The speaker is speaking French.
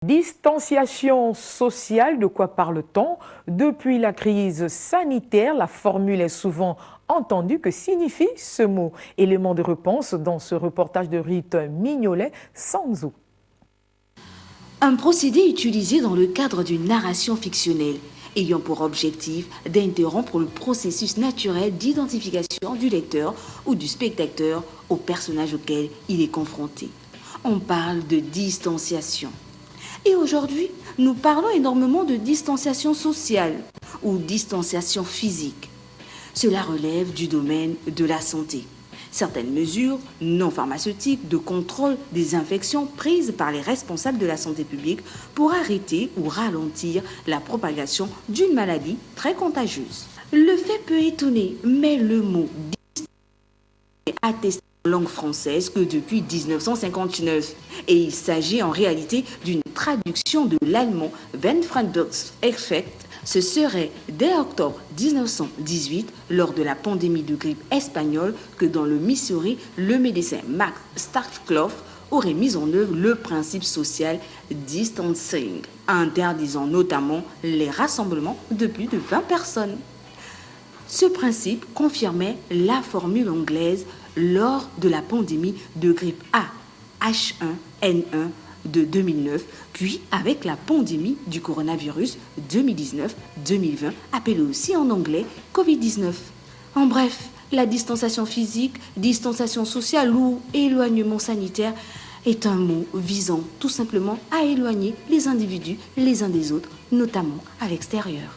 Distanciation sociale, de quoi parle-t-on? Depuis la crise sanitaire, la formule est souvent entendue. Que signifie ce mot? Élément de réponse dans ce reportage de Rite Mignolet, Sanzou. Un procédé utilisé dans le cadre d'une narration fictionnelle, ayant pour objectif d'interrompre le processus naturel d'identification du lecteur ou du spectateur au personnage auquel il est confronté. On parle de distanciation. Et aujourd'hui, nous parlons énormément de distanciation sociale ou distanciation physique. Cela relève du domaine de la santé. Certaines mesures non pharmaceutiques de contrôle des infections prises par les responsables de la santé publique pour arrêter ou ralentir la propagation d'une maladie très contagieuse. Le fait peut étonner, mais le mot est attesté en langue française que depuis 1959 et il s'agit en réalité d'une traduction de l'allemand Wenn-Fremdungseffekt. Ce serait dès octobre 1918, lors de la pandémie de grippe espagnole, que dans le Missouri, le médecin Max Starkloff aurait mis en œuvre le principe social distancing, interdisant notamment les rassemblements de plus de 20 personnes. Ce principe confirmait la formule anglaise lors de la pandémie de grippe A H1N1 de 2009, puis avec la pandémie du coronavirus 2019-2020, appelée aussi en anglais Covid-19. En bref, la distanciation physique, distanciation sociale ou éloignement sanitaire est un mot visant tout simplement à éloigner les individus les uns des autres, notamment à l'extérieur.